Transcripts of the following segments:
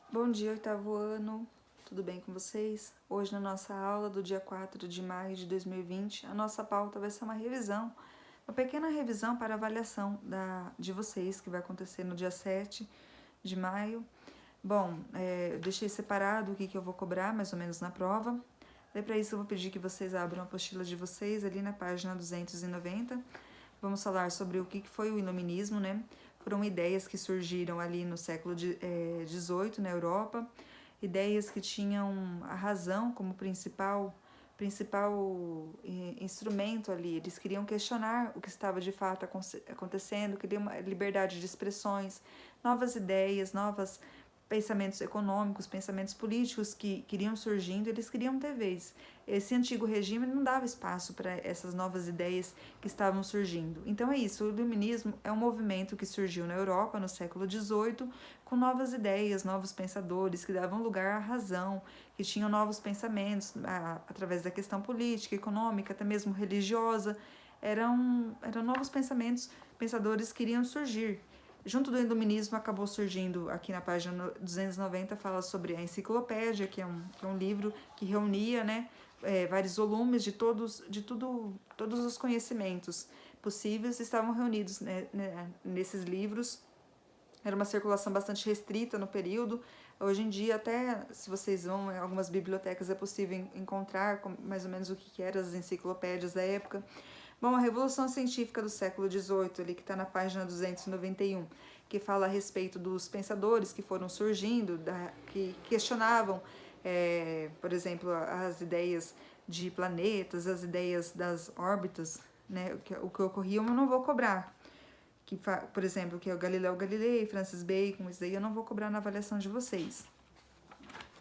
Bom dia, oitavo ano, tudo bem com vocês? Hoje, na nossa aula do dia 4 de maio de 2020, a nossa pauta vai ser uma revisão, uma pequena revisão para avaliação de vocês, que vai acontecer no dia 7 de maio. Bom, eu deixei separado o que eu vou cobrar, mais ou menos, na prova. Daí, para isso, eu vou pedir que vocês abram a apostila de vocês ali na página 290. Vamos falar sobre o que foi o iluminismo, né? Foram ideias que surgiram ali no século XVIII na Europa, ideias que tinham a razão como principal instrumento ali. Eles queriam questionar o que estava de fato acontecendo, queriam uma liberdade de expressões, novas ideias, novos pensamentos econômicos, pensamentos políticos que queriam surgindo, eles queriam ter vez. Esse antigo regime não dava espaço para essas novas ideias que estavam surgindo. Então é isso, o iluminismo é um movimento que surgiu na Europa no século XVIII com novas ideias, novos pensadores que davam lugar à razão, que tinham novos pensamentos através da questão política, econômica, até mesmo religiosa. Eram novos pensamentos, pensadores que iriam surgir. Junto do iluminismo acabou surgindo, aqui na página 290, fala sobre a enciclopédia, que é um livro que reunia, né, vários volumes de todos os conhecimentos possíveis estavam reunidos, né, nesses livros. Era uma circulação bastante restrita no período. Hoje em dia, até se vocês vão em algumas bibliotecas, é possível encontrar mais ou menos o que eram as enciclopédias da época. Bom, a Revolução Científica do século XVIII, ali que está na página 291, que fala a respeito dos pensadores que foram surgindo, que questionavam, por exemplo, as ideias de planetas, as ideias das órbitas, né, o que ocorria, eu não vou cobrar. Por exemplo, que é o Galileu Galilei, Francis Bacon, isso daí eu não vou cobrar na avaliação de vocês.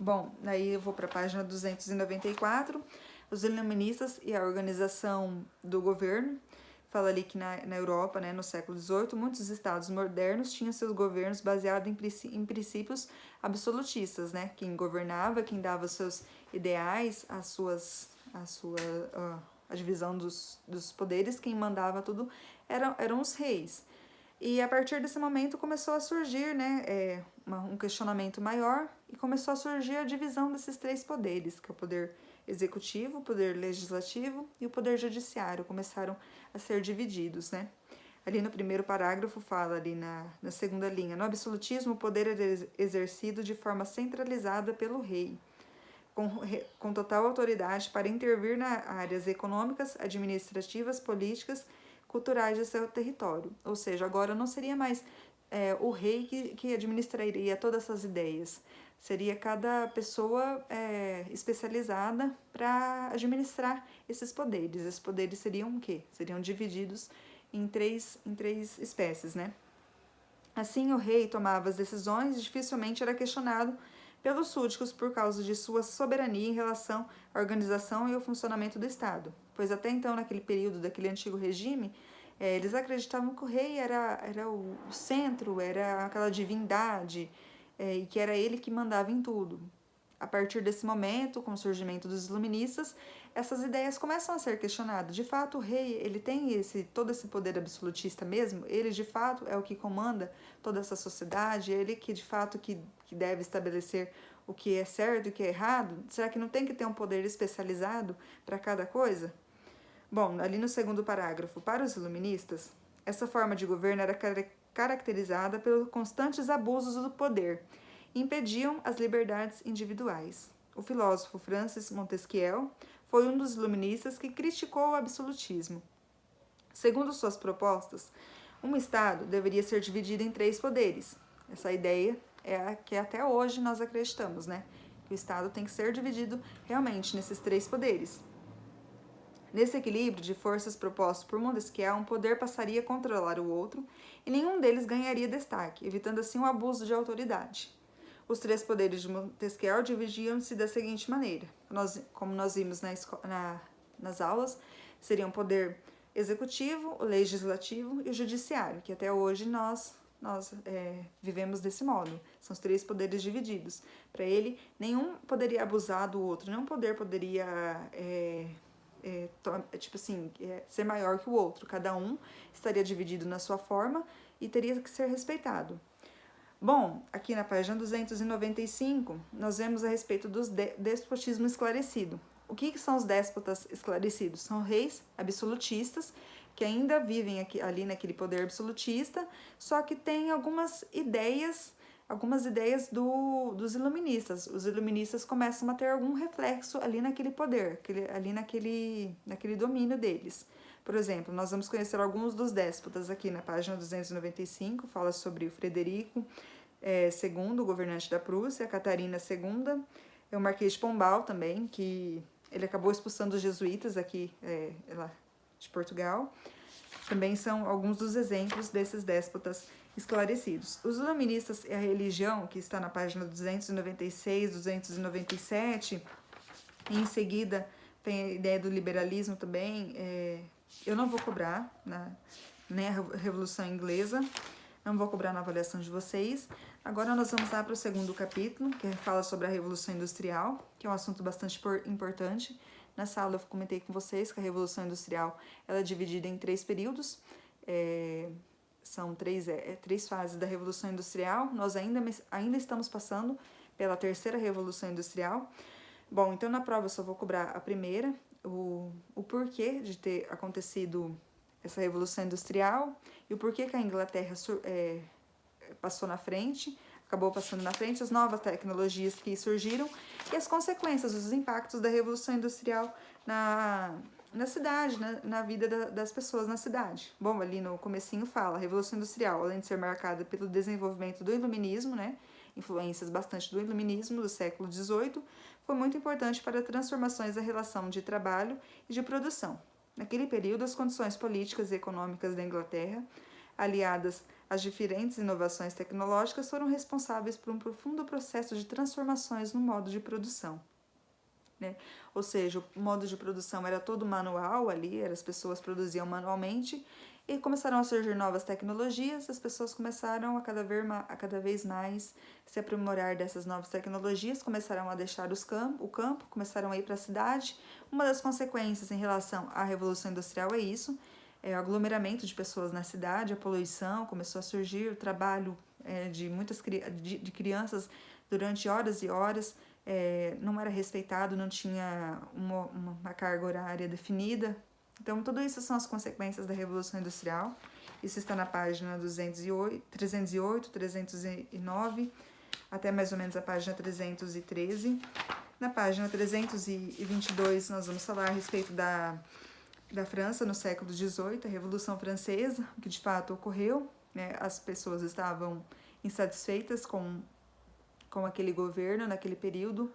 Bom, daí eu vou para a página 294, os iluministas e a organização do governo. Fala ali que na Europa, né, no século XVIII, muitos estados modernos tinham seus governos baseados em princípios absolutistas, né? Quem governava, quem dava seus ideais, a divisão dos poderes, quem mandava tudo eram os reis. E a partir desse momento começou a surgir, né, um questionamento maior e começou a surgir a divisão desses três poderes, que é o poder executivo, o poder legislativo e o poder judiciário, começaram a ser divididos, né. Ali no primeiro parágrafo fala ali na segunda linha, no absolutismo o poder é exercido de forma centralizada pelo rei, com total autoridade para intervir nas áreas econômicas, administrativas, políticas, culturais de seu território. Ou seja, agora não seria mais o rei que administraria todas essas ideias. Seria cada pessoa especializada para administrar esses poderes. Esses poderes seriam o quê? Seriam divididos em três espécies, né? Assim, o rei tomava as decisões e dificilmente era questionado pelos súditos por causa de sua soberania em relação à organização e ao funcionamento do Estado, pois até então, naquele período daquele antigo regime, eles acreditavam que o rei era o centro, era aquela divindade, e que era ele que mandava em tudo. A partir desse momento, com o surgimento dos iluministas, essas ideias começam a ser questionadas. De fato, o rei, ele tem todo esse poder absolutista mesmo? Ele, de fato, é o que comanda toda essa sociedade? Ele que, de fato, que deve estabelecer o que é certo e o que é errado? Será que não tem que ter um poder especializado para cada coisa? Bom, ali no segundo parágrafo, para os iluministas, essa forma de governo era caracterizada pelos constantes abusos do poder, impediam as liberdades individuais. O filósofo Francis Montesquieu foi um dos iluministas que criticou o absolutismo. Segundo suas propostas, um Estado deveria ser dividido em três poderes. Essa ideia é a que até hoje nós acreditamos, né? Que o Estado tem que ser dividido realmente nesses três poderes. Nesse equilíbrio de forças proposto por Montesquieu, um poder passaria a controlar o outro e nenhum deles ganharia destaque, evitando assim o abuso de autoridade. Os três poderes de Montesquieu dividiam-se da seguinte maneira, como nós vimos nas aulas, seriam o poder executivo, o legislativo e o judiciário, que até hoje nós vivemos desse modo. São os três poderes divididos. Para ele, nenhum poderia abusar do outro, nenhum poder poderia ser maior que o outro. Cada um estaria dividido na sua forma e teria que ser respeitado. Bom, aqui na página 295, nós vemos a respeito do despotismo esclarecido. O que são os déspotas esclarecidos? São reis absolutistas que ainda vivem aqui, ali naquele poder absolutista, só que tem algumas ideias dos iluministas. Os iluministas começam a ter algum reflexo ali naquele poder, ali naquele domínio deles. Por exemplo, nós vamos conhecer alguns dos déspotas aqui na página 295, fala sobre o Frederico II, governante da Prússia, a Catarina II, o Marquês de Pombal também, que ele acabou expulsando os jesuítas aqui lá de Portugal. Também são alguns dos exemplos desses déspotas esclarecidos. Os iluministas e a religião, que está na página 296, 297, e em seguida tem a ideia do liberalismo também. Eu não vou cobrar, nem a Revolução Inglesa, não vou cobrar na avaliação de vocês. Agora nós vamos lá para o segundo capítulo, que fala sobre a Revolução Industrial, que é um assunto bastante importante. Nessa aula eu comentei com vocês que a Revolução Industrial ela é dividida em 3 períodos, são três fases da Revolução Industrial. Nós ainda estamos passando pela terceira Revolução Industrial. Bom, então na prova eu só vou cobrar a primeira, o porquê de ter acontecido essa Revolução Industrial e o porquê que a Inglaterra passou na frente, acabou passando na frente, as novas tecnologias que surgiram e as consequências, os impactos da Revolução Industrial na cidade, na vida das pessoas na cidade. Bom, ali no comecinho fala, a Revolução Industrial, além de ser marcada pelo desenvolvimento do iluminismo, influências bastante do iluminismo do século XVIII, foi muito importante para transformações da relação de trabalho e de produção. Naquele período, as condições políticas e econômicas da Inglaterra, aliadas às diferentes inovações tecnológicas, foram responsáveis por um profundo processo de transformações no modo de produção. Ou seja, o modo de produção era todo manual ali, as pessoas produziam manualmente e começaram a surgir novas tecnologias, as pessoas começaram a cada vez mais se aprimorar dessas novas tecnologias, começaram a deixar o campo, começaram a ir para a cidade. Uma das consequências em relação à Revolução Industrial é isso, o aglomeramento de pessoas na cidade, a poluição, começou a surgir o trabalho de muitas de crianças durante horas e horas, não era respeitado, não tinha uma carga horária definida. Então, tudo isso são as consequências da Revolução Industrial. Isso está na página 308, 309, até mais ou menos a página 313. Na página 322, nós vamos falar a respeito da França no século XVIII, a Revolução Francesa, que de fato ocorreu. As pessoas estavam insatisfeitas com aquele governo naquele período.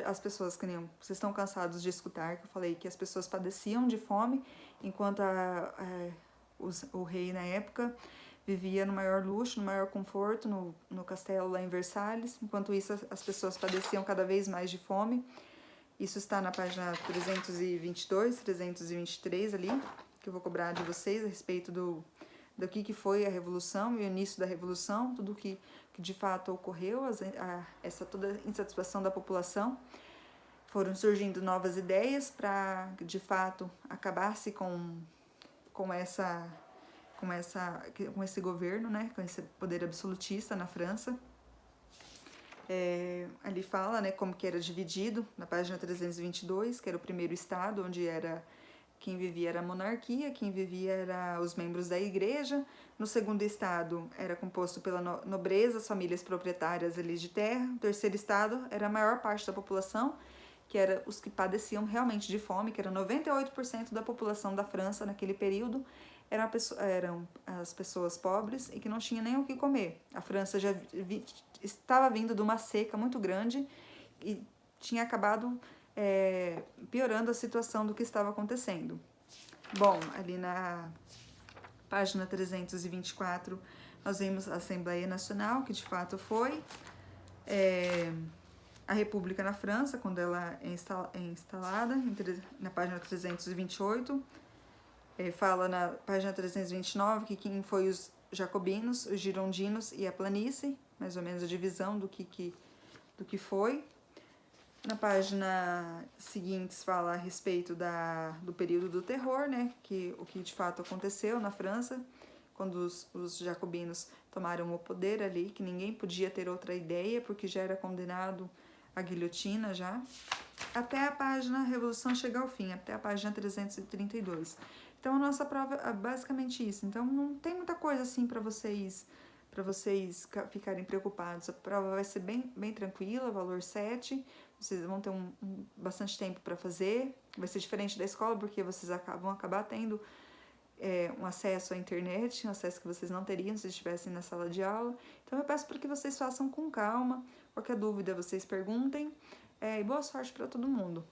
As pessoas, que nem vocês estão cansados de escutar, que eu falei que as pessoas padeciam de fome, enquanto o rei na época vivia no maior luxo, no maior conforto, no castelo lá em Versalhes. Enquanto isso, as pessoas padeciam cada vez mais de fome. Isso está na página 322, 323 ali, que eu vou cobrar de vocês a respeito do que foi a Revolução e o início da Revolução, tudo que de fato ocorreu, essa toda insatisfação da população. Foram surgindo novas ideias para, de fato, acabar-se com esse governo, com esse poder absolutista na França. Ali fala como que era dividido, na página 322, que era o primeiro estado, onde quem vivia era a monarquia, quem vivia era os membros da igreja. No segundo estado era composto pela nobreza, as famílias proprietárias ali de terra. O terceiro estado era a maior parte da população, que era os que padeciam realmente de fome, que era 98% da população da França naquele período, eram as pessoas pobres e que não tinham nem o que comer. A França já estava vindo de uma seca muito grande e tinha acabado piorando a situação do que estava acontecendo. Bom, ali na página 324, nós vemos a Assembleia Nacional, que de fato foi a República na França, quando ela é instalada, na página 328. Fala na página 329 que quem foi os jacobinos, os girondinos e a planície, mais ou menos a divisão do que foi. Na página seguinte fala a respeito do período do terror, o que de fato aconteceu na França, quando os jacobinos tomaram o poder ali, que ninguém podia ter outra ideia, porque já era condenado à guilhotina já, até a página Revolução chega ao fim, até a página 332. Então a nossa prova é basicamente isso. Então não tem muita coisa assim para vocês ficarem preocupados. A prova vai ser bem tranquila, valor 7. Vocês vão ter bastante tempo para fazer. Vai ser diferente da escola, porque vocês vão acabar tendo um acesso à internet, um acesso que vocês não teriam se estivessem na sala de aula. Então eu peço para que vocês façam com calma. Qualquer dúvida vocês perguntem. E boa sorte para todo mundo.